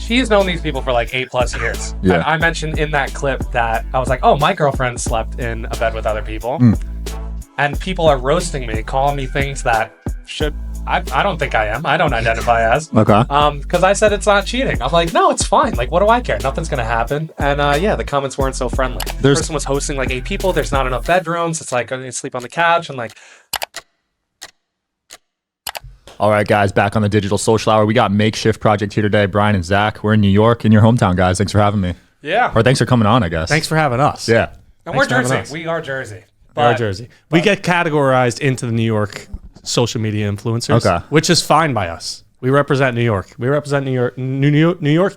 she's known these people for like 8+ years. Yeah. And I mentioned in that clip that I was like, oh, my girlfriend slept in a bed with other people. And people are roasting me, calling me things that I don't think I am. I don't identify as. Okay. Because I said it's not cheating. I'm like, no, it's fine. Like, what do I care? Nothing's gonna happen. And the comments weren't so friendly. The person was hosting like 8 people. There's not enough bedrooms. It's like, they sleep on the couch and like. All right, guys, back on the Digital Social Hour. We got Makeshift Project here today. Brian and Zach, we're in New York, in your hometown, guys. Thanks for having me. Yeah. Or thanks for coming on, I guess. Thanks for having us. Yeah. And we're Jersey. We are Jersey. We are Jersey. We get categorized into the New York social media influencers, which is fine by us. We represent New York. We represent New York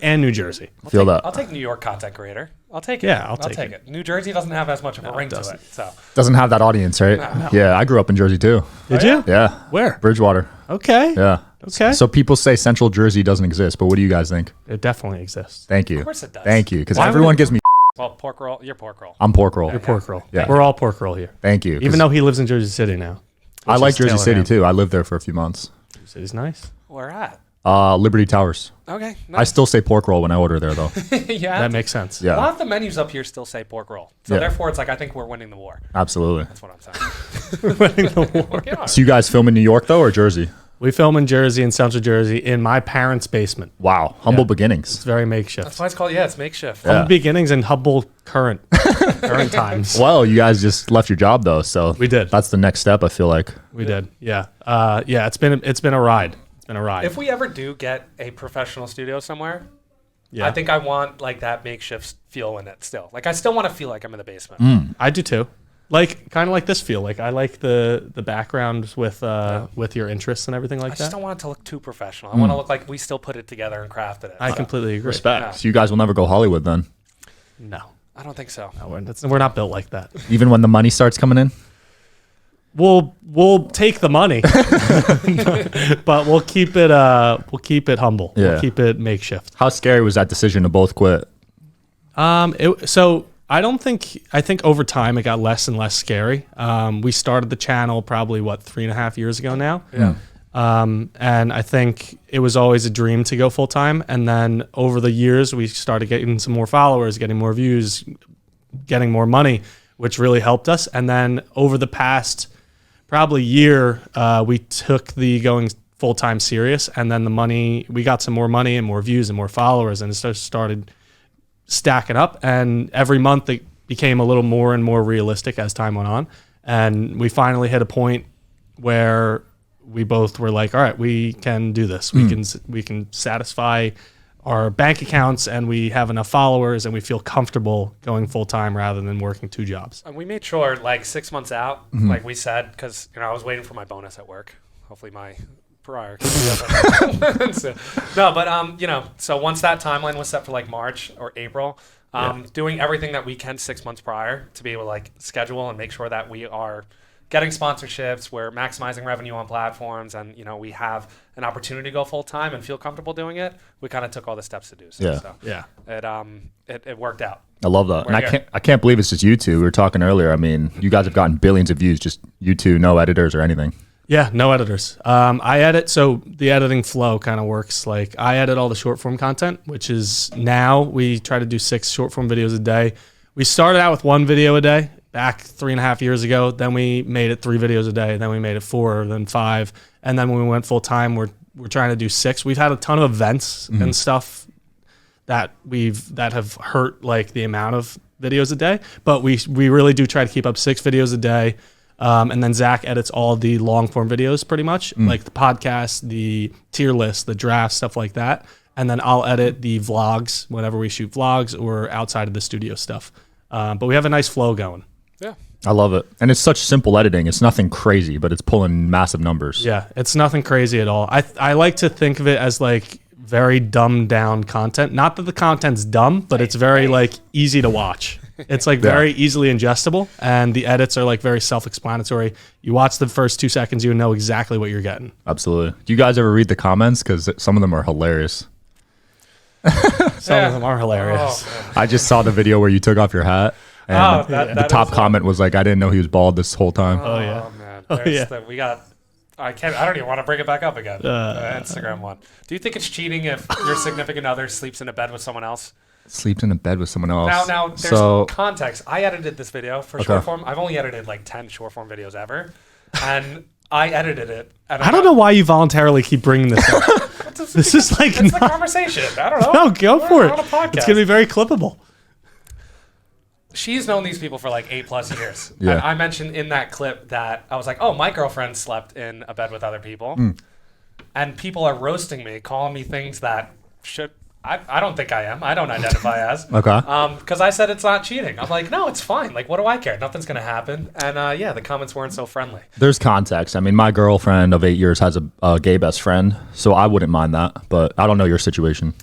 and New Jersey. I'll take New York content creator. I'll take it. Yeah, I'll take it. New Jersey doesn't have as much of a ring to it. So doesn't have that audience, right? No. Yeah, I grew up in Jersey too. Did you? Yeah. Where? Bridgewater. Okay. Yeah. Okay. So people say Central Jersey doesn't exist, but what do you guys think? It definitely exists. Thank you. Of course it does. Thank you, because everyone gives me. Well, pork roll. You're pork roll. I'm pork roll. You're pork roll. Yeah. We're all pork roll here. Thank you. Even though he lives in Jersey City now. I like Jersey City too. I lived there for a few months. Jersey City's nice. Where at? Liberty Towers. Okay. I still say pork roll when I order there though. Yeah. That makes sense. Yeah. A lot of the menus up here still say pork roll. So therefore it's like, I think we're winning the war. Absolutely. That's what I'm saying. We're winning the war. So you guys film in New York though, or Jersey? We film in Jersey, in Central Jersey, in my parents' basement. Wow. Humble beginnings. It's very makeshift. That's why it's called, it's makeshift. Humble beginnings and humble current times. Well, you guys just left your job though, so we did. That's the next step, I feel like. We did. Yeah. It's been a ride. It's been a ride. If we ever do get a professional studio somewhere, yeah. I think I want like that makeshift feel in it still. Like I still want to feel like I'm in the basement. I do too. Like kind of like this feel. Like I like the background with your interests and everything like that. I just don't want it to look too professional. I want to look like we still put it together and crafted it. I completely agree. Respect. Yeah. So you guys will never go Hollywood then? No. I don't think so. No, we're not built like that. Even when the money starts coming in? We'll take the money, but we'll keep it humble. Yeah. We'll keep it makeshift. How scary was that decision to both quit? I think over time it got less and less scary. We started the channel probably 3.5 years ago now. Yeah. And I think it was always a dream to go full time. And then over the years, we started getting some more followers, getting more views, getting more money, which really helped us. And then over the past probably year, we took the going full time serious. And then we got some more money and more views and more followers, and it started stacking up. And every month it became a little more and more realistic as time went on. And we finally hit a point where we both were like, all right, we can do this. We can satisfy our bank accounts, and we have enough followers, and we feel comfortable going full time rather than working 2 jobs. And we made sure, like 6 months out, like we said, because I was waiting for my bonus at work. Hopefully my prior. So once that timeline was set for like March or April, doing everything that we can 6 months prior to be able to like schedule and make sure that we are getting sponsorships, we're maximizing revenue on platforms, and we have an opportunity to go full time and feel comfortable doing it. We kind of took all the steps to do so. Yeah. So it worked out. I love that. And I can't believe it's just you two. We were talking earlier. I mean, you guys have gotten billions of views, just you two, no editors or anything. Yeah, no editors. I edit, so the editing flow kind of works like I edit all the short form content, which is now we try to do 6 short form videos a day. We started out with 1 video a day back 3.5 years ago. Then we made it 3 videos a day. Then we made it 4, then 5. And then when we went full time, we're trying to do 6. We've had a ton of events and stuff that have hurt like the amount of videos a day, but we really do try to keep up 6 videos a day. And then Zach edits all the long form videos pretty much, like the podcast, the tier list, the draft, stuff like that. And then I'll edit the vlogs whenever we shoot vlogs or outside of the studio stuff. But we have a nice flow going. Yeah. I love it. And it's such simple editing. It's nothing crazy, but it's pulling massive numbers. Yeah, it's nothing crazy at all. I like to think of it as like very dumbed down content. Not that the content's dumb, but it's very like easy to watch. It's like very easily ingestible, and the edits are like very self-explanatory. You watch the first 2 seconds, you know exactly what you're getting. Absolutely. Do you guys ever read the comments? Because some of them are hilarious. Some of them are hilarious. Oh, I just saw the video where you took off your hat. And the top comment was like, I didn't know he was bald this whole time. Man. We got I don't even want to bring it back up again. Instagram one. Do you think it's cheating if your significant other sleeps in a bed with someone else? Sleeps in a bed with someone else. Now there's context. I edited this video for short form. I've only edited like 10 short form videos ever, and I edited it. And I don't know why you voluntarily keep bringing this up. This is like it's the conversation. I don't know. No, go for it. On a podcast. It's gonna be very clippable. She's known these people for like 8+ years. Yeah. And I mentioned in that clip that I was like, oh, my girlfriend slept in a bed with other people. And people are roasting me, calling me things that I don't think I am. I don't identify as. Okay. Because I said it's not cheating. I'm like, no, it's fine. Like, what do I care? Nothing's going to happen. And yeah, the comments weren't so friendly. There's context. I mean, my girlfriend of 8 years has a gay best friend, so I wouldn't mind that. But I don't know your situation.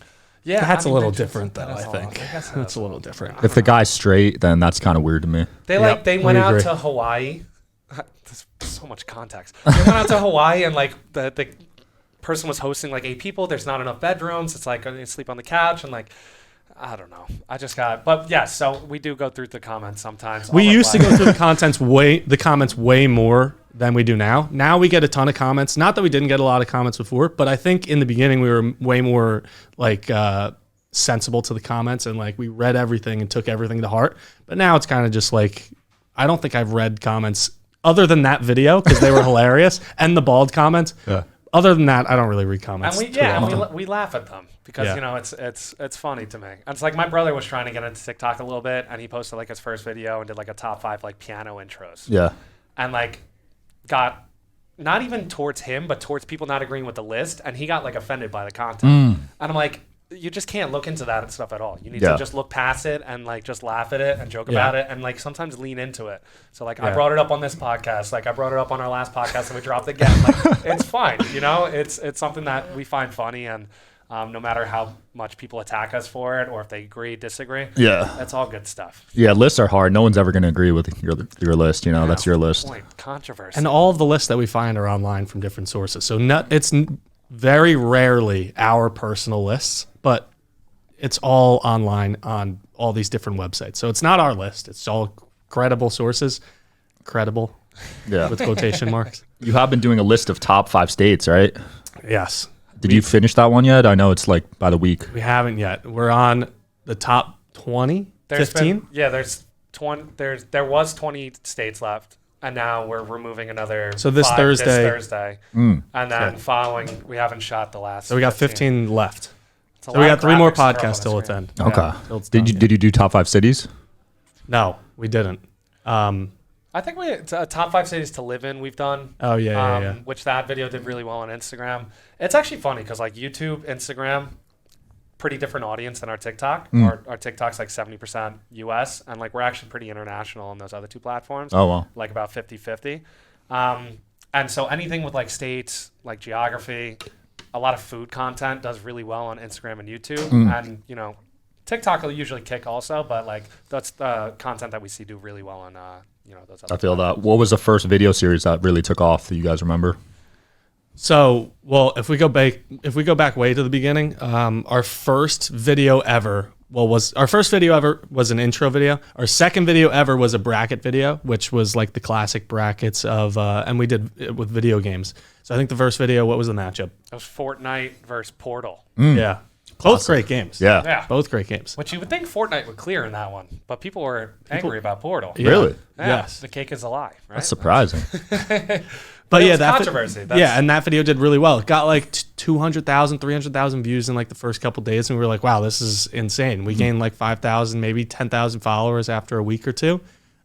Yeah, That's a little different, though, I think. That's That's a little different. If the guy's straight, then that's kind of weird to me. They went out to Hawaii. There's so much context. They went out to Hawaii and like the person was hosting like 8 people. There's not enough bedrooms. It's like they sleep on the couch and like I don't know. But yeah. So we do go through the comments sometimes. We used to go through the comments way more than we do now. Now we get a ton of comments. Not that we didn't get a lot of comments before, but I think in the beginning we were way more like sensible to the comments and like we read everything and took everything to heart. But now it's kind of just like I don't think I've read comments other than that video because they were hilarious and the bald comments. Yeah. Other than that, I don't really read comments. And we laugh at them because you know it's funny to me. And it's like my brother was trying to get into TikTok a little bit, and he posted like his first video and did like a top 5 like piano intros. Yeah. And like got not even towards him, but towards people not agreeing with the list, and he got like offended by the content. And I'm like, you just can't look into that stuff at all. You need to just look past it and like just laugh at it and joke about it and like sometimes lean into it. So like I brought it up on this podcast, like I brought it up on our last podcast and we dropped it again. Like it's fine, you know. It's something that we find funny and no matter how much people attack us for it or if they agree, disagree, that's all good stuff. Yeah, lists are hard. No one's ever going to agree with your list. You know, that's your list. Controversy. And all of the lists that we find are online from different sources. So it's very rarely our personal lists, but it's all online on all these different websites. So it's not our list. It's all credible sources. Credible. Yeah. With quotation marks. You have been doing a list of top 5 states, right? Yes. Did you finish that one yet? I know it's like by the week. We haven't yet. We're on the top 20, 15? There's 20. There was 20 states left. And now we're removing another. So this 5 Thursday. This Thursday. And then following, we haven't shot the last. So we got 15 left. So we got 3 more podcasts till it's end. Okay. Yeah, Did you do top 5 cities? No, we didn't. I think top 5 cities to live in we've done. Oh, yeah. Which that video did really well on Instagram. It's actually funny because like YouTube, Instagram, pretty different audience than our TikTok. Our TikTok's like 70% US, and like we're actually pretty international on those other 2 platforms. Oh, wow. Like about 50-50. And so anything with like states, like geography, a lot of food content does really well on Instagram and YouTube. And, you know, TikTok will usually kick also, but like that's the content that we see do really well on, you know, those other I feel that. What was the first video series that really took off that you guys remember? So, well, if we go back way to the beginning, our first video ever was an intro video. Our second video ever was a bracket video, which was like the classic brackets of, and we did it with video games. So I think the first video, what was the matchup? It was Fortnite versus Portal. Yeah. Both great games. Yeah. Both great games. Which you would think Fortnite would clear in that one, but people were angry about Portal. Yeah. Really? Yeah, Yes. The cake is a lie, right? That's surprising. But yeah, that controversy. And that video did really well. It got like 200,000, 300,000 views in like the first couple days, and we were like, "Wow, this is insane." We gained like 5,000, maybe 10,000 followers after a week or two,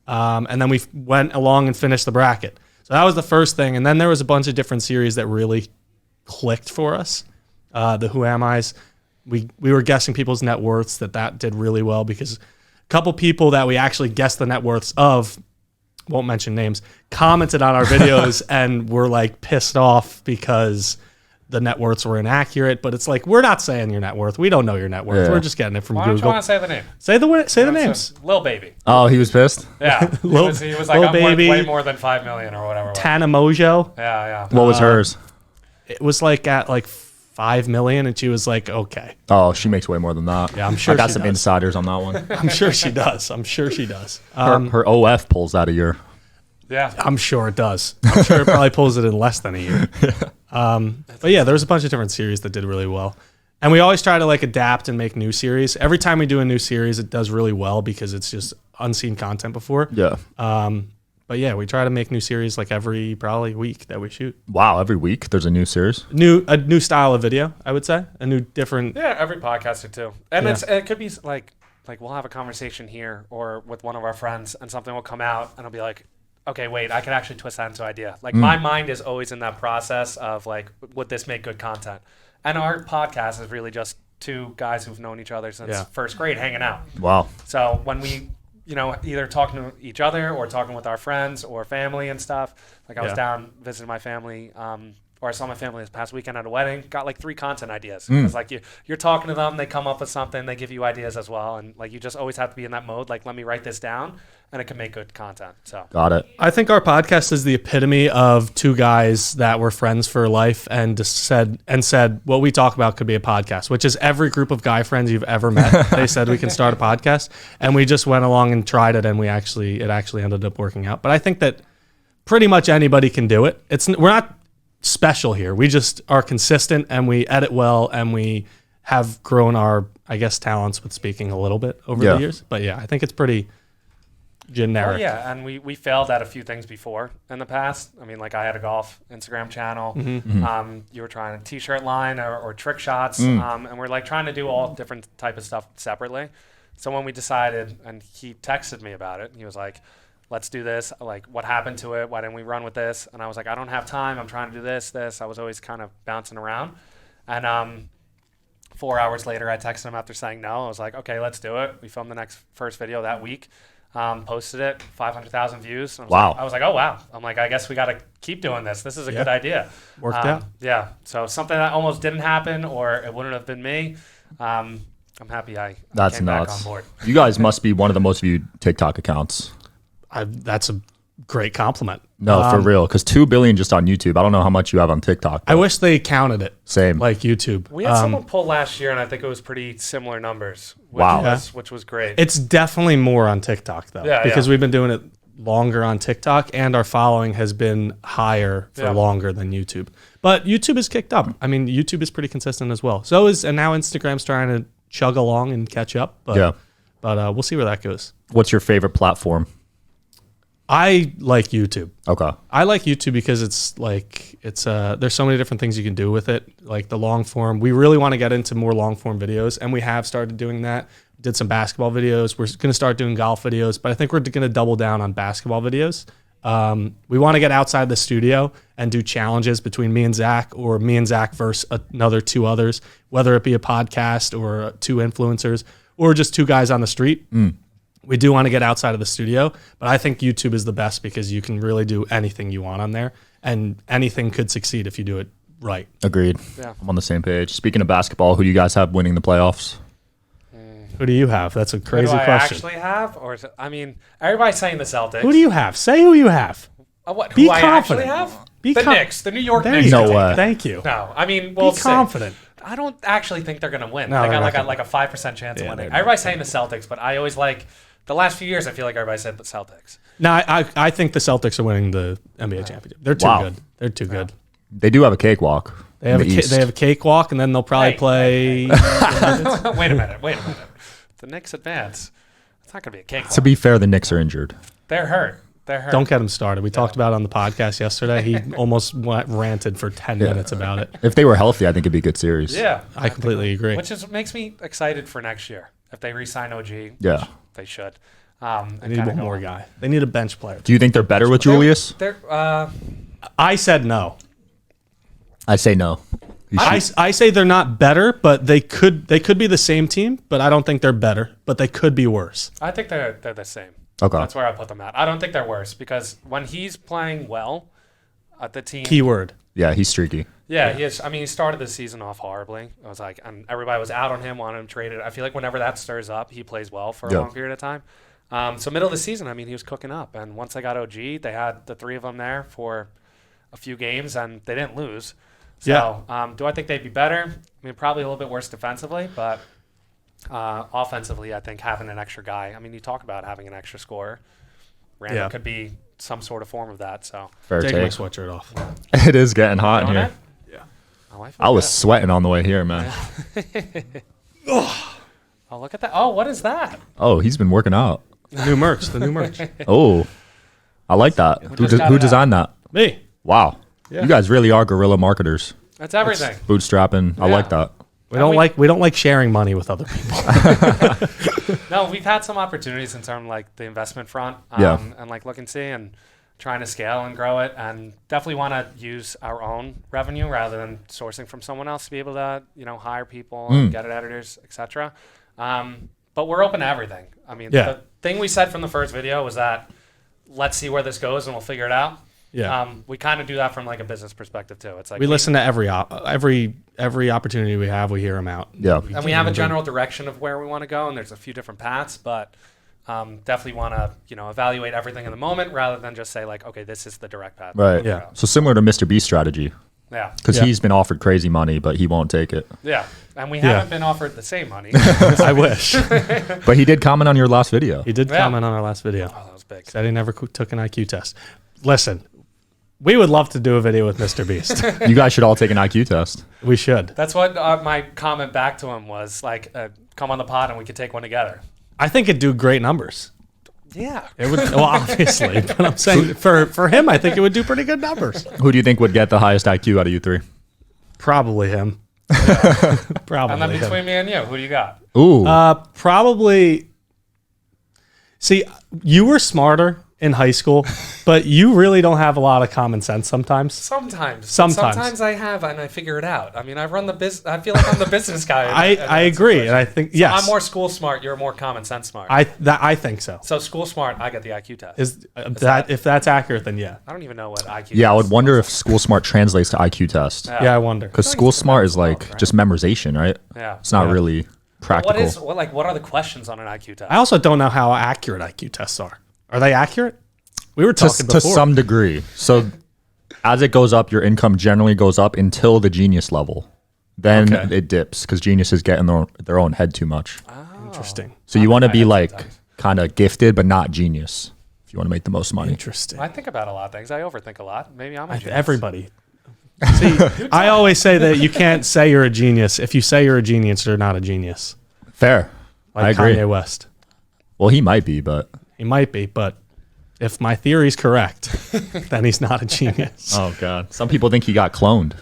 and then we went along and finished the bracket. So that was the first thing, and then there was a bunch of different series that really clicked for us. The Who Am I's, we were guessing people's net worths. That did really well because a couple people that we actually guessed the net worths of, won't mention names, commented on our videos and were like pissed off because the net worths were inaccurate. But it's like, we're not saying your net worth. We don't know your net worth. Yeah. We're just getting it from Why don't Google. you want to say the name? Say the names. Lil Baby. Oh, he was pissed? Yeah. he was like, Lil I'm worth Baby, way more than 5 million or whatever. Tana Mojo. Yeah. What was hers? It was like at like 5 million, and she was like, okay. Oh, she makes way more than that. Yeah, I'm sure I got she some does. insiders on that one. I'm sure she does. Her OF pulls that a year. Yeah. I'm sure it does. I'm sure it probably pulls it in less than a year. But yeah, there was a bunch of different series that did really well. And we always try to like adapt and make new series. Every time we do a new series, it does really well because it's just unseen content before. Yeah. But yeah, we try to make new series like every probably week that we shoot. Wow, every week there's a new series. A new style of video, I would say. A new different. Yeah, every podcaster too. And Yeah. it could be like we'll have a conversation here or with one of our friends and something will come out and I'll be like, okay, wait, I could actually twist that into an idea. Like my mind is always in that process of like, would this make good content? And our podcast is really just two guys who've known each other since first grade hanging out. Wow. So when we, either talking to each other or talking with our friends or family and stuff, like I was down visiting my family, or I saw my family this past weekend at a wedding, got like 3 content ideas. It's like you're talking to them, they come up with something, they give you ideas as well. And like you just always have to be in that mode, like let me write this down and it can make good content. So Got it. I think our podcast is the epitome of two guys that were friends for life and just said what we talk about could be a podcast, which is every group of guy friends you've ever met. They said we can start a podcast, and we just went along and tried it, and it actually ended up working out. But I think that pretty much anybody can do it. We're not special here. We just are consistent, and we edit well, and we have grown our, I guess, talents with speaking a little bit over the years. But yeah, I think it's pretty generic. Well, yeah, and we failed at a few things before in the past. I mean, like I had a golf Instagram channel. You were trying a t-shirt line or trick shots, and we're like trying to do all different type of stuff separately. So when we decided, and he texted me about it, he was like, let's do this. Like, what happened to it? Why didn't we run with this? And I was like, I don't have time. I'm trying to do this. I was always kind of bouncing around. And 4 hours later, I texted him after saying no. I was like, okay, let's do it. We filmed the first video that week. Posted it, 500,000 views. Wow. I was like, oh, wow. I'm like, I guess we got to keep doing this. This is a good idea. Worked out. Yeah. So something that almost didn't happen or it wouldn't have been me. I'm happy I came back on board. You guys must be one of the most viewed TikTok accounts. That's a great compliment. No, for real. Because 2 billion just on YouTube. I don't know how much you have on TikTok. I wish they counted it. Same. Like YouTube. We had someone pull last year, and I think it was pretty similar numbers. Which was great. It's definitely more on TikTok, though. Yeah, because we've been doing it longer on TikTok, and our following has been higher for longer than YouTube. But YouTube is kicked up. I mean, YouTube is pretty consistent as well. And now Instagram's trying to chug along and catch up. But we'll see where that goes. What's your favorite platform? I like YouTube. Okay. I like YouTube because there's so many different things you can do with it, like the long form. We really want to get into more long form videos, and we have started doing that. Did some basketball videos. We're going to start doing golf videos, but I think we're going to double down on basketball videos. We want to get outside the studio and do challenges between me and Zach, or me and Zach versus another 2 others, whether it be a podcast or 2 influencers or just 2 guys on the street. We do want to get outside of the studio, but I think YouTube is the best because you can really do anything you want on there, and anything could succeed if you do it right. Agreed. Yeah. I'm on the same page. Speaking of basketball, who do you guys have winning the playoffs? Who do you have? That's a crazy who do I question. actually have? Or is it, I mean, everybody's saying the Celtics. Who do you have? Say who you have. Who I actually have? Be the Knicks. The New York there Knicks. You No go. way. Thank you. No, I mean, we'll Be confident. see. I don't actually think they're going to win. No, they they're got not like a 5% chance of winning. they're Everybody's saying the Celtics, but I always the last few years, I feel like everybody said the Celtics. No, I think the Celtics are winning the NBA championship. They're too good. They're too good. They do have a cakewalk. They have a cakewalk, and then they'll probably play. Wait a minute. The Knicks advance. It's not going to be a cakewalk. To be fair, the Knicks are injured. They're hurt. Don't get him started. We talked about it on the podcast yesterday. He almost ranted for 10 minutes about it. If they were healthy, I think it'd be a good series. Yeah. I completely agree. Which makes me excited for next year. If they re-sign OG, Yeah. which they should. They need one more guy. They need a bench player. Do you think they're better with Julius? I said no. I say no. I say they're not better, but they could be the same team, but I don't think they're better, but they could be worse. I think they're the same. Okay. That's where I put them at. I don't think they're worse because when he's playing well, the team. Keyword. Yeah, he's streaky. Yeah, he is. I mean, he started the season off horribly. I was like, and everybody was out on him, wanted him traded. I feel like whenever that stirs up, he plays well for a long period of time. So middle of the season, I mean, he was cooking up. And once they got OG, they had the 3 of them there for a few games, and they didn't lose. So do I think they'd be better? I mean, probably a little bit worse defensively, but offensively, I think having an extra guy. I mean, you talk about having an extra scorer. Randall could be some sort of form of that. So Fair Take my take. sweatshirt off. It is getting hot in Doing here. it? Yeah. Oh, feel I was good. sweating on the way here, man. Oh, look at that. Oh, what is that? Oh, he's been working out. The new merch. Oh, I like that. Who, just got who it designed that? Me. Wow. Yeah. You guys really are guerrilla marketers. That's everything. Bootstrapping. I Yeah. like that. We don't like sharing money with other people. No, we've had some opportunities in terms of like the investment front, Yeah. and like look and see and trying to scale and grow it, and definitely want to use our own revenue rather than sourcing from someone else to be able to hire people and get it editors, etc. But we're open to everything. I mean, Yeah. the thing we said from the first video was that let's see where this goes and we'll figure it out. Yeah. We kind of do that from like a business perspective too. It's like We listen to every opportunity we have. We hear them out. Yeah. and we have a general direction of where we want to go, and there's a few different paths, but definitely want to evaluate everything in the moment rather than just say like, okay, this is the direct path. Right. Yeah. So similar to Mr. Beast strategy, Yeah. because Yeah. he's been offered crazy money, but he won't take it. Yeah. And we Yeah. haven't been offered the same money. I wish. But he did comment on your last video. He did Yeah. comment on our last video. Oh, that was big. Said he never took an IQ test. Listen, we would love to do a video with Mr. Beast. You guys should all take an IQ test. We should. That's what my comment back to him was like, come on the pod and we could take one together. I think it'd do great numbers. Yeah. It would, well, obviously, but I'm saying for him, I think it would do pretty good numbers. Who do you think would get the highest IQ out of you three? Probably him. Probably And then him. between me and you, who do you got? Ooh. Probably. See, you were smarter in high school, but you really don't have a lot of common sense sometimes. Sometimes. Sometimes. Sometimes I have and I figure it out. I mean, I run the business. I feel like I'm the business guy. I agree, and I think yes, I'm more school smart. You're more common sense smart. I think so. So school smart, I get the IQ test. Is that if that's accurate, then yeah. I don't even know what IQ. yeah, I would test wonder looks if School Smart translates to IQ test. like. Yeah, I wonder. Because I think School it's Smart is about like 12, right? just memorization, right? Yeah. It's not Yeah. really practical. What are the questions on an IQ test? I also don't know how accurate IQ tests are. Are they accurate? We were to, talking to before. some degree. So as it goes up, your income generally goes up until the genius level. Then Okay. it dips because geniuses get in their own head too much. Interesting. So you want to I be had like sometimes. kind of gifted, but not genius if you want to make the most money. Interesting. I think about a lot of things. I overthink a lot. Maybe I'm a genius. Everybody. See, I always say that you can't say you're a genius. If you say you're a genius, you're not a genius. Fair. Like I agree. Kanye West. Well, he might be, but He might be, but if my theory's correct, then he's not a genius. oh god, some people think he got cloned.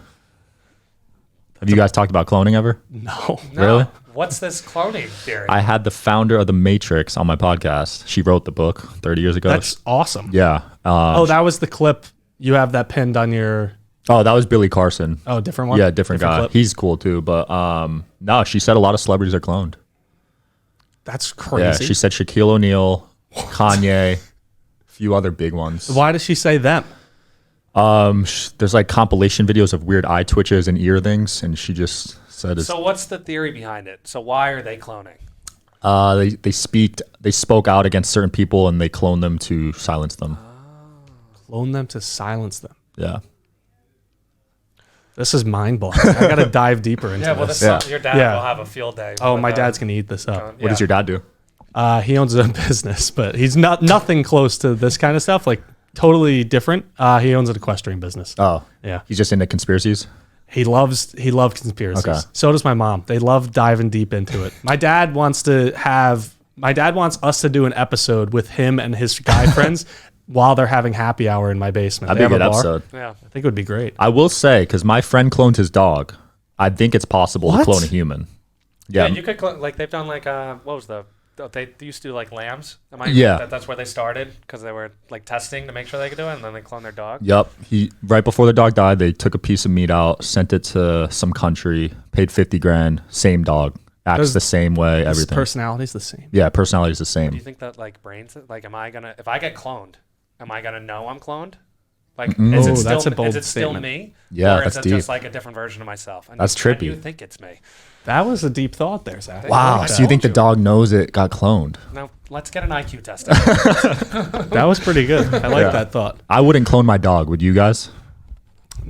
Have you guys talked about cloning ever? No. No. Really? What's this cloning theory? I had the founder of the Matrix on my podcast. She wrote the book 30 years ago. That's awesome. yeah. Oh, that was the clip. You have that pinned on your. Oh, that was Billy Carson. Oh, different one? Yeah, different guy. clip? He's cool too, but no, she said a lot of celebrities are cloned. That's Yeah, crazy. she said Shaquille O'Neal, Kanye, a few other big ones. Why does she say them? There's like compilation videos of weird eye twitches and ear things, and she just said it's, So what's the theory behind it? So why are they cloning? they spoke out against certain people and they cloned them to silence them. Clone them to silence them. Yeah. This is mind blowing. I got to dive deeper into Yeah, well, this. your dad Yeah. will have a field day. Oh, with, my dad's going to eat this up. What does your dad do? He owns a business, but he's nothing close to this kind of stuff. Like totally different. He owns an equestrian business. Oh, Yeah. he's just into conspiracies. He loves conspiracies. Okay. So does my mom. They love diving deep into it. My dad wants us to do an episode with him and his guy friends while they're having happy hour in my basement. That'd They be a have good a bar. episode. Yeah. I think it would be great. I will say, because my friend cloned his dog, I think it's possible What? to clone a human. Yeah, Yeah. you could like they've done like what was they used to do like lambs. Yeah. That's where they started because they were like testing to make sure they could do it, and then they cloned their dog. Yep. He right before the dog died, they took a piece of meat out, sent it to some country, paid 50 grand. Same dog, acts Does- the same way. His Everything. personality's the same. Yeah, personality is the Do you same. think that like brains like if I get cloned, am I gonna know I'm cloned? Like Mm-mm. is Oh, it still that's a bold is it still statement. me? Yeah, or is that's it just deep. like a different version of myself? And That's and trippy. you think it's me? That was a deep thought there, Zach. Wow. I So you think the told dog knows it got cloned? Now let's get an IQ test. That was pretty good. I like Yeah. that thought. I wouldn't clone my dog. Would you guys?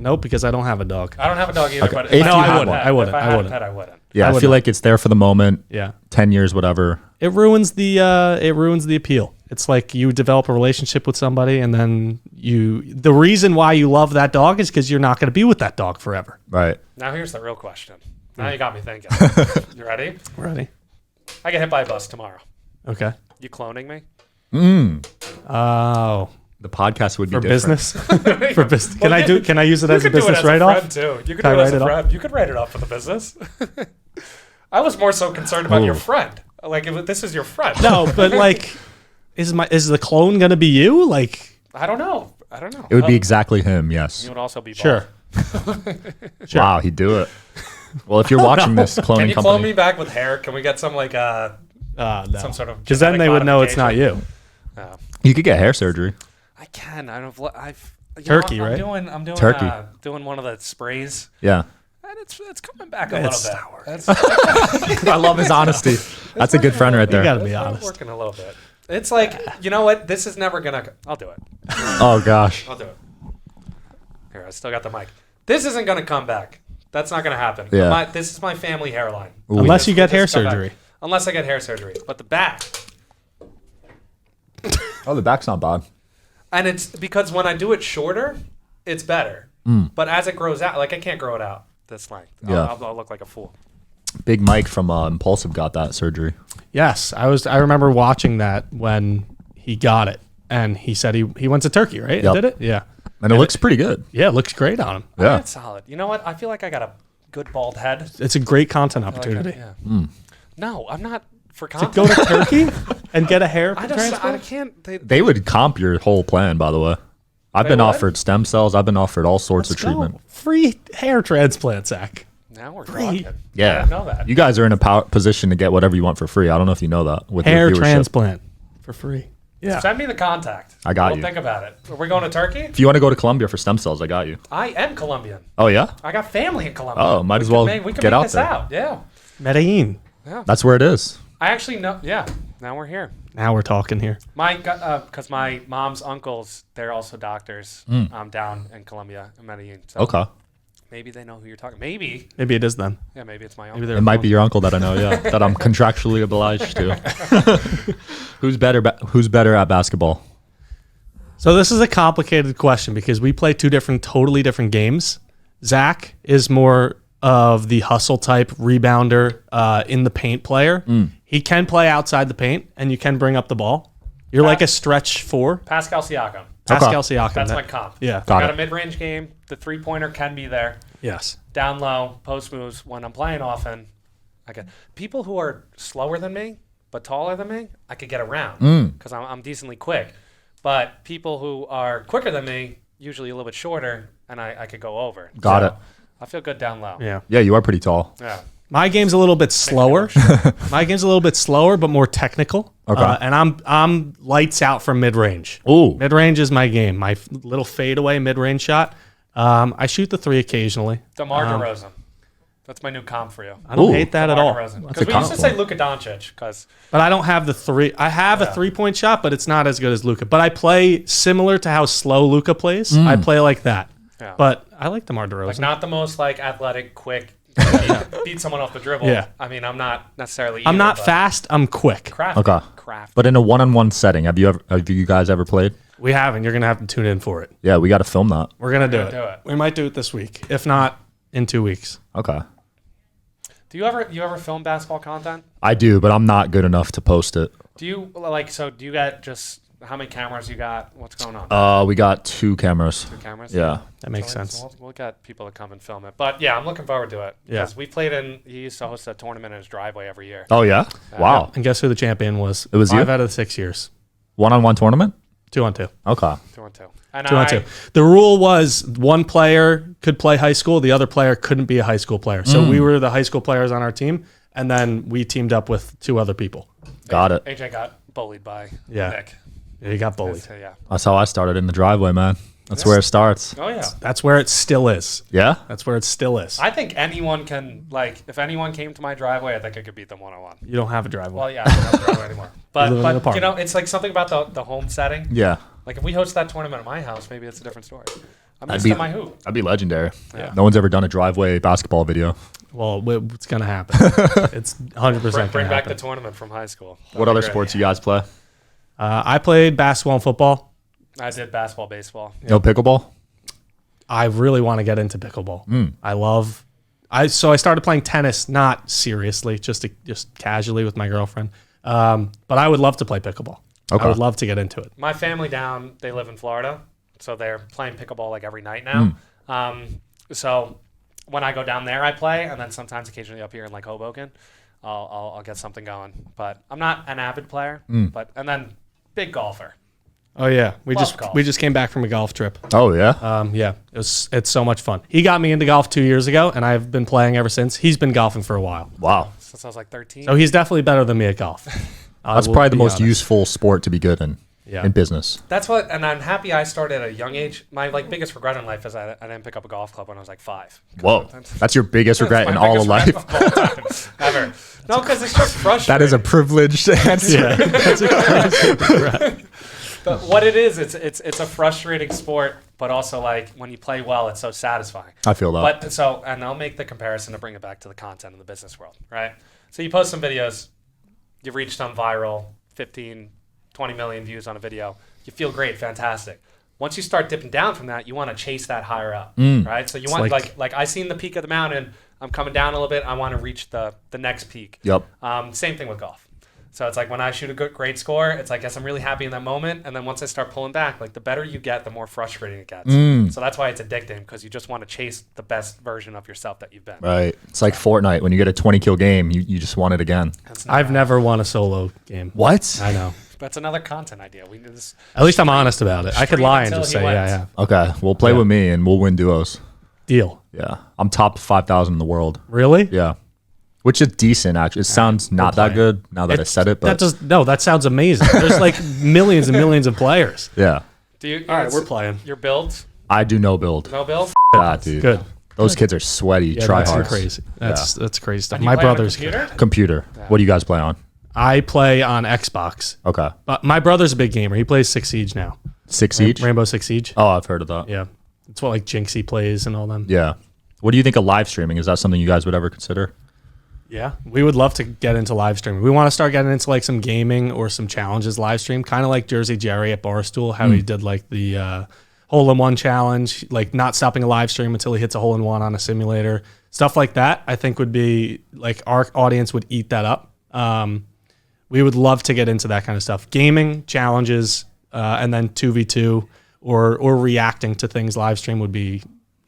Nope, because I don't have a dog. I don't have a dog either, but If if you I had had one. a pet, I wouldn't. If I I had wouldn't. a pet, I wouldn't. Yeah, I would feel not. like it's there for the moment. Yeah. 10 years, whatever. It ruins the appeal. It's like you develop a relationship with somebody, and then the reason why you love that dog is because you're not going to be with that dog forever. Right. Now here's the real question. Now you got me thinking. You ready? Ready? I get hit by a bus tomorrow. Okay. You cloning me? Oh, The podcast would be for different. business. For business. Well, Can I use it You as a could do it business as a write-off? friend too. You could Can do I it as write a it friend. You could write it off for the business. I was more so concerned about your Ooh. friend. Like if this is your friend. No, but like, is the clone gonna be you? Like, I don't know. It would be exactly him, yes. You would also be sure. Sure. Wow, he'd do it. Well, if you're watching this cloning Can you company. clone me back with hair? Can we get some like No. some sort of? Because then genetic they would know it's not modification? you. You could get hair surgery. I can. I don't. I've you Turkey, know, right? I'm doing Turkey. Doing one of the sprays, Yeah. and it's coming back a It's little not bit. I love his honesty. That's a good friend right You there. gotta be It's honest. working a little bit. It's like, you know what? This is never gonna. I'll do it. Oh, gosh. I'll do it. Here, I still got the mic. This isn't gonna come back. That's not gonna happen. Yeah. This is my family hairline. Ooh. Unless you get hair This will come back. surgery. Unless I get hair surgery, but the back. Oh, the back's not bad. And it's because when I do it shorter, it's better. But as it grows out, like I can't grow it out this length. Yeah. I'll look like a fool. Big Mike from Impulsive got that surgery. Yes, I remember watching that when he got it, and he said he went to Turkey, right? Yep. And did it? Yeah. And it looks pretty good. Yeah, it looks great on him. Yeah. That's solid. You know what? I feel like I got a good bald head. It's a great content Like, opportunity. yeah. No, I'm not for To content. go to Turkey and get a hair I transplant? can't. They would comp your whole plan, by the way. I've They been would? offered stem cells. I've been offered all sorts Let's of treatment. go. Free hair transplant, Zach. Now we're Free. talking. I Yeah. didn't know that. You guys are in a position to get whatever you want for free. I don't know if you know that. With Hair your viewership. transplant for free. Yeah. Send me the contact. I got we'll you. think about it. Are we going to Turkey? If you want to go to Colombia for stem cells, I got you. I am Colombian. Oh, yeah? I got family in Colombia. Oh, might We as could well we could get make out this there. out. Yeah. Medellin. That's where it is. I actually know. Yeah. Now we're here. Now we're talking here. Because my mom's uncles, they're also doctors down in Colombia, in Medellin. So Okay. maybe they know who you're talking. Maybe. Maybe it is them. Yeah, maybe it's my Maybe uncle. they're It might be your uncle that I know, yeah, that I'm contractually obliged to. Who's better at basketball? So this is a complicated question because we play two totally different games. Zach is more of the hustle type rebounder in the paint player. He can play outside the paint, and you can bring up the ball. You're like a stretch four. Pascal Siakam. Pascal Siakam. That's my comp. Yeah. Got Got it. a mid-range game. The three-pointer can be there. Yes. Down low, post moves. When I'm playing often, I get people who are slower than me but taller than me. I could get around because I'm decently quick. But people who are quicker than me, usually a little bit shorter, and I could go over. Got it. I feel good down low. Yeah. Yeah, you are pretty tall. Yeah. My game's a little bit slower. My game's a little bit slower, but more technical. Okay. And I'm lights out from mid range. Ooh. Mid range is my game. My little fadeaway mid range shot. I shoot the three occasionally. DeMar DeRozan. That's my new comp for you. I don't Ooh. hate that at DeMar all. DeRozan. That's Because a we used to say compliment. Luka Doncic. Because But I don't have the three. I have a 3-point shot, but it's not as good as Luca. But I play similar to how slow Luca plays. I play like that. Yeah. But I like DeMar DeRozan. like not the most like athletic, quick, beat someone off the dribble. Yeah. I mean, I'm not necessarily. I'm either, not but fast. I'm quick. Crafty. Okay. Crafty. But in a one-on-one setting, have you guys ever played? We haven't. You're gonna have to tune in for it. Yeah, we got to film that. We're gonna do gonna it. do it. We might do it this week. If not, in 2 weeks. Okay. Do you ever film basketball content? I do, but I'm not good enough to post it. Do you like? So do you got just how many cameras you got? What's going on? We got 2 cameras. 2 cameras. Yeah. That makes So sense. we'll get people to come and film it. But yeah, I'm looking forward to it. Yeah. Because we played in. He used to host a tournament in his driveway every year. Oh, yeah? Wow. And guess who the champion was? It was 5 you? out of the 6 years. One-on-one tournament? 2-on-2. Okay. 2-on-2. And 2-on-2. The rule was one player could play high school, the other player couldn't be a high school player. So we were the high school players on our team, and then we teamed up with 2 other people. Got it. AJ got bullied by Yeah. Nick. Yeah, he got bullied. So, yeah. That's how I started in the driveway, man. That's where it starts. Oh yeah. That's where it still is. Yeah? That's where it still is. I think anyone can if anyone came to my driveway, I think I could beat them 1-on-1. You don't have a driveway. Well, yeah, I don't have a driveway anymore. live in an But you apartment. know, it's like something about the home setting. Yeah. Like if we host that tournament at my house, maybe it's a different story. I'm used to my hoop. That'd be legendary. Yeah. No one's ever done a driveway basketball video. Well, it's gonna happen. It's 100% Bring gonna back happen. the tournament from high school. What other sports you guys play? I played basketball and football. I did basketball, baseball. No pickleball? I really want to get into pickleball. I started playing tennis, not seriously, just casually with my girlfriend. But I would love to play pickleball. Okay. I would love to get into it. My family down, they live in Florida, so they're playing pickleball like every night now. So when I go down there, I play, and then sometimes occasionally up here in like Hoboken, I'll get something going. But I'm not an avid player. And then big golfer. Oh yeah, we golf. just came back from a golf trip. Oh, yeah? Yeah, it's so much fun. He got me into golf 2 years ago, and I've been playing ever since. He's been golfing for a while, Wow. Since I was like 13. so he's definitely better than me at golf. That's probably the most useful sport to be good in. Yeah. In business. That's what, and I'm happy I started at a young age. My like biggest regret in life is I didn't pick up a golf club when I was like 5. Whoa. That's your biggest regret in all of life? Ever. No, because it's just frustrating. That is a privileged answer. Yeah, that's a crazy regret. But what it is, it's a frustrating sport, but also like when you play well, it's so satisfying. I feel that. But so, and I'll make the comparison to bring it back to the content in the business world, right? So you post some videos, you've reached some viral, 15, 20 million views on a video. You feel great, fantastic. Once you start dipping down from that, you want to chase that higher up, right? So you want like I seen the peak of the mountain. I'm coming down a little bit. I want to reach the next peak. Yep. Same thing with golf. So it's like when I shoot a great score, it's like, yes, I'm really happy in that moment. And then once I start pulling back, like the better you get, the more frustrating it gets. So that's why it's addicting, because you just want to chase the best version of yourself that you've been. Right. It's like Fortnite. When you get a 20-kill game, you just want it again. I've never won a solo game. What? I know. That's another content idea. We do this. At least I'm honest about it. I could lie and just say, yeah. Okay. Well, play with me and we'll win duos. Deal. Yeah. I'm top 5,000 in the world. Really? Yeah. Which is decent, actually. It sounds not that good now that I said it, but that sounds amazing. There's like millions and millions of players. yeah. Do you? All right, we're playing. Your builds? I do no build. No build? That, dude. Good. Those kids are sweaty. Yeah, Try that's hard. crazy. That's crazy stuff. And you My play on a brother's computer? Computer. What do you guys play on? I play on Xbox. Okay. But my brother's a big gamer. He plays Six Siege now. 6 Siege? Rainbow Six Siege. Oh, I've heard of that. Yeah. It's what like Jinxie plays and all them. Yeah. What do you think of live streaming? Is that something you guys would ever consider? Yeah. We would love to get into live streaming. We want to start getting into like some gaming or some challenges live stream, kind of like Jersey Jerry at Barstool, how he did like the hole-in-one challenge, like not stopping a live stream until he hits a hole-in-one on a simulator. Stuff like that, I think would be like our audience would eat that up. We would love to get into that kind of stuff. Gaming, challenges, and then 2v2 or reacting to things live stream would be,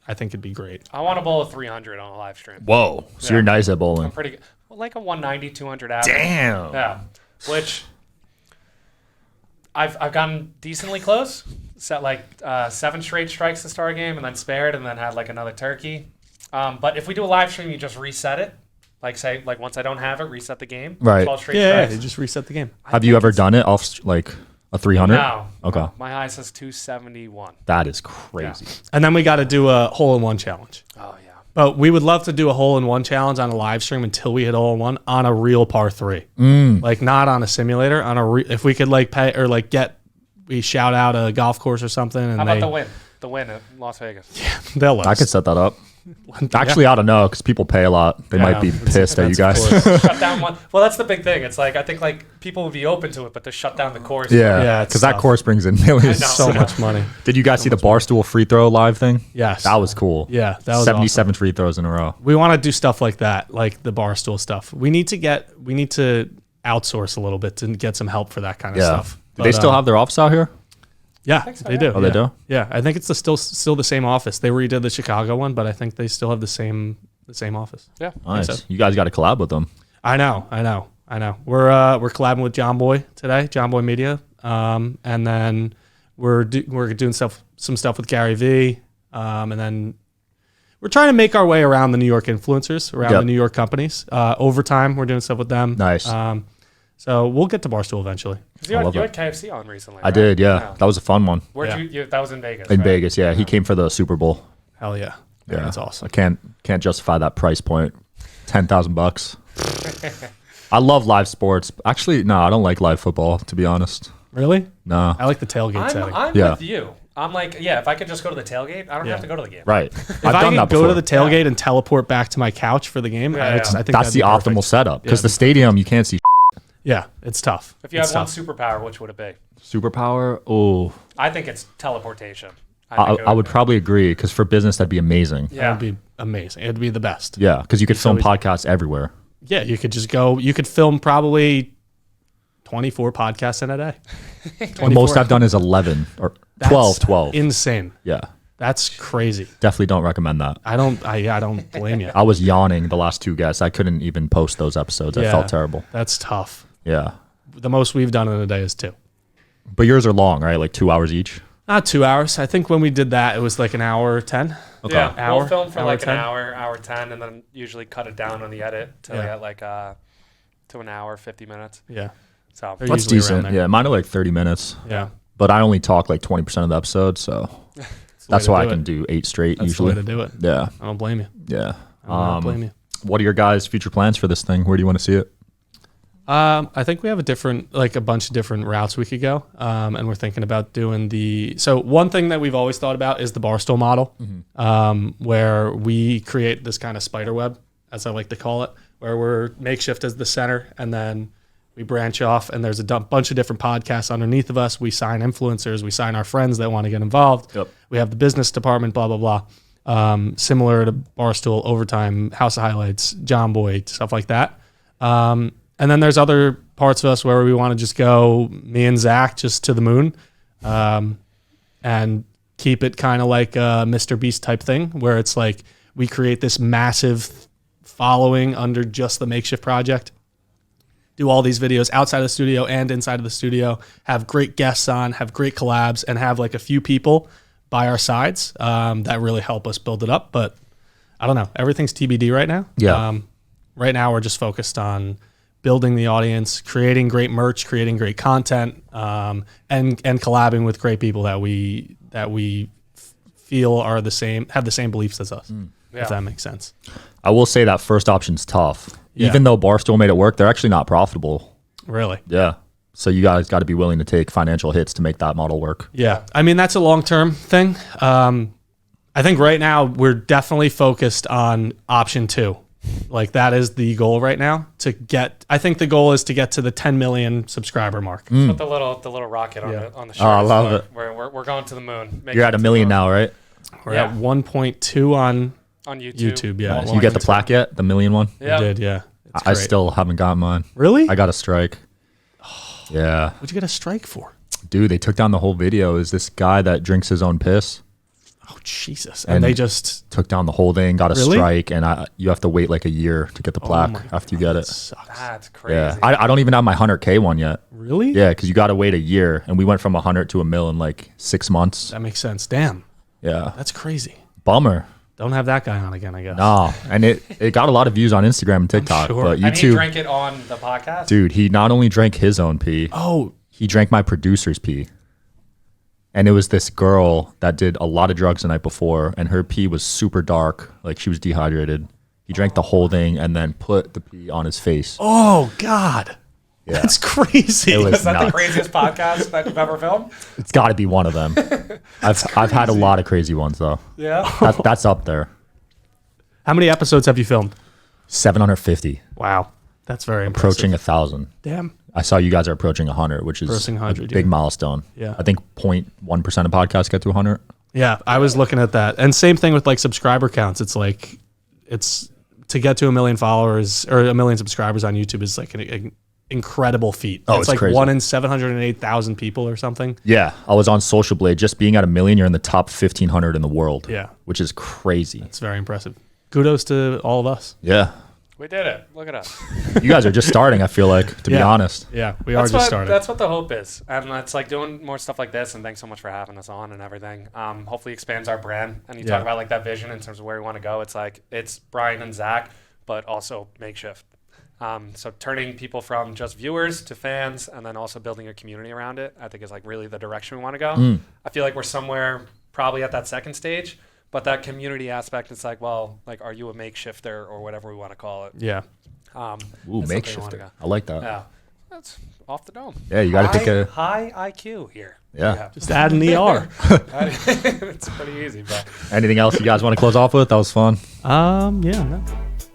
I think it'd be great. I want to bowl a 300 on a live stream. Whoa. So you're nice at bowling. I'm pretty good. Well, like a 190, 200 average. Damn. Yeah. Which I've gotten decently close. Set like 7 straight strikes to start a game and then spared and then had like another turkey. But if we do a live stream, you just reset it. Like say, like once I don't have it, reset the game. Right. 12 straight Yeah, strikes. they just reset the game. Have you ever done it off like a 300? No. Okay. My high says 271. That is crazy. And then we got to do a hole-in-one challenge. Oh, yeah. But we would love to do a hole-in-one challenge on a live stream until we hit hole-in-one on a real par 3. Like not on a simulator. If we could like pay or like we shout out a golf course or something. And How about the win? The win at Las Vegas. They'll let I us. could set that up. Actually, I don't know because people pay a lot. They might be pissed at you guys. Shut down one. Well, that's the big thing. It's like I think like people would be open to it, but to shut down the course. Yeah, it's because that tough. course brings in millions. So much money. Did you guys see the Barstool free throw live thing? Yes. That was cool. Yeah, that was 77 free throws in a row. We want to do stuff like that, like the Barstool stuff. We need to outsource a little bit to get some help for that kind of stuff. Do they still have their office out here? Yeah, so, they yeah. do. Oh, they do? Yeah, I think it's still the same office. They redid the Chicago one, but I think they still have the same office. Yeah. Nice. so. You guys got to collab with them. I know. We're collabing with John Boy today, John Boy Media, and then we're doing some stuff with Gary V, and then we're trying to make our way around the New York influencers, around the New York companies. Overtime, we're doing stuff with them. Nice. So we'll get to Barstool eventually. You had KFC on recently. I right? did, yeah. That was a fun one. Where'd you? That was in Vegas. In right? Vegas, yeah. He came for the Super Bowl. Hell yeah. Yeah, That's awesome. I can't justify that price point. $10,000. I love live sports. Actually, no, I don't like live football. To be honest, Really? no. I like the tailgate setting. I'm Yeah. with you. I'm like, yeah, if I could just go to the tailgate, I don't have to go to the game. Right. If I can go to the tailgate and teleport back to my couch for the game, I think that's the optimal setup. Because the stadium, you can't see. Yeah, it's tough. If you had one superpower, which would it be? Superpower? Oh. I think it's teleportation. I would probably agree, because for business, that'd be amazing. Yeah. That would be amazing. It'd be the best. Yeah, because you could film podcasts everywhere. Yeah, you could just go. You could film probably 24 podcasts in a day. The most I've done is 11 or 12. Insane. Yeah. That's crazy. Definitely don't recommend that. I don't blame you. I was yawning the last 2 guests. I couldn't even post those episodes. I felt terrible. That's tough. Yeah. The most we've done in a day is 2. But yours are long, right? Like 2 hours each? Not 2 hours. I think when we did that, it was like an hour 10. Okay. Yeah, we'll film for hour like 10. an hour 10, and then usually cut it down on the edit to get like to an hour, 50 minutes. Yeah. So that's decent. Yeah, mine are like 30 minutes. Yeah. But I only talk like 20% of the episode, so that's why I can do 8 straight that's usually. That's the way to do it. Yeah. I don't blame you. Yeah. I don't blame you. What are your guys' future plans for this thing? Where do you want to see it? I think we have a bunch of different routes we could go, and we're thinking about doing So one thing that we've always thought about is the Barstool model, where we create this kind of spider web, as I like to call it, where we're Makeshift as the center, and then we branch off, and there's a bunch of different podcasts underneath of us. We sign influencers, we sign our friends that want to get involved. Yep. We have the business department, blah blah blah, similar to Barstool, Overtime, House of Highlights, John Boy, stuff like that. And then there's other parts of us where we want to just go, me and Zach, just to the moon, and keep it kind of like a Mr. Beast type thing, where it's like we create this massive following under just the Makeshift project, do all these videos outside of the studio and inside of the studio, have great guests on, have great collabs, and have like a few people by our sides that really help us build it up. But I don't know. Everything's TBD right now. Yeah. Right now, we're just focused on building the audience, creating great merch, creating great content, and collabing with great people that we feel are have the same beliefs as us. If that makes sense. I will say that first option's tough. Yeah. Even though Barstool made it work, they're actually not profitable. Really? Yeah. So you guys got to be willing to take financial hits to make that model work. Yeah. I mean, that's a long-term thing. I think right now we're definitely focused on option 2. Like that is the goal right now I think the goal is to get to the 10 million subscriber mark. Put the little rocket on the shirt. Oh, I love it. We're going to the moon. You're at 1 million now, right? We're at 1.2 on YouTube. Yeah. You get the plaque yet? The million one? Yeah. I did, yeah. It's I great. still haven't got mine. Really? I got a strike. Yeah. What'd you get a strike for? Dude, they took down the whole video. Is this guy that drinks his own piss? Oh, Jesus. And they just took down the whole thing, got a Really? strike, and you have to wait like a year to get the plaque after you get it. sucks. That's crazy. Yeah. I don't even have my 100K one yet. Really? Yeah, because you got to wait a year, and we went from 100 to 1 mil in like 6 months. That makes sense. Damn. Yeah. That's crazy. Bummer. Don't have that guy on again, I guess. No, and it got a lot of views on Instagram and TikTok, sure. but And he YouTube, drank it on the podcast? dude, he not only drank his own pee, Oh, he drank my producer's pee. And it was this girl that did a lot of drugs the night before, and her pee was super dark, like she was dehydrated. He drank the whole thing and then put the pee on his face. oh God. Yeah. That's crazy. It was Is that the nuts. craziest podcast that you've ever filmed? It's got to be one of them. I've had a lot of crazy ones though. Yeah. That's up there. How many episodes have you filmed? 750, Wow. That's very impressive. approaching 1,000. Damn. I saw you guys are approaching 100, which is Approaching 100, a big yeah. milestone. Yeah. I think 0.1% of podcasts get to 100. Yeah, I was looking at that. And same thing with like subscriber counts. It's like, it's to get to 1 million followers or 1 million subscribers on YouTube is like an incredible feat. Oh, it's it's like crazy. 1 in 708,000 people or something. Yeah, I was on Social Blade. Just being at 1 million, you're in the top 1,500 in the world. Yeah. Which is crazy. It's very impressive. Kudos to all of us. Yeah. We did it. Look at us. You guys are just starting, I feel like, to be Yeah. honest. Yeah, we are just starting. That's what the hope is. And it's like doing more stuff like this. And thanks so much for having us on and everything. Hopefully expands our brand. And you Yeah. talk about like that vision in terms of where we want to go. It's like, it's Brian and Zach, but also Makeshift. So turning people from just viewers to fans and then also building a community around it, I think is like really the direction we want to go. I feel like we're somewhere probably at that second stage, but that community aspect, it's like, well, like, are you a makeshifter or whatever we want to call it? Yeah. Ooh, it's something we wanna Makeshifter. go. I like that. Yeah. it's off the dome. Yeah, you got to pick a high IQ here. Yeah. Just add an ER. It's pretty easy, but Anything else you guys want to close off with? That was fun. Yeah, no.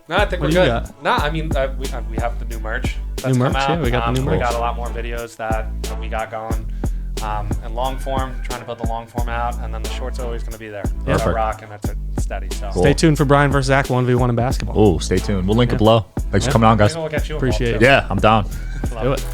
no, I think What we're do you good. got? No, I mean we have the new merch. That's New merch, come out. yeah, we got the new We merch. got a lot more videos that we got going. And long form, trying to build the long form out, and then the shorts are always going to be there. Perfect. They're rocking. That's it. Steady. So Cool. Stay tuned for Brian versus Zach 1v1 in basketball. Oh, stay tuned. We'll link it below. Thanks Yeah. for coming on, guys. maybe we'll get you Appreciate involved, it. Yeah, I'm down. too. Love Do it. it.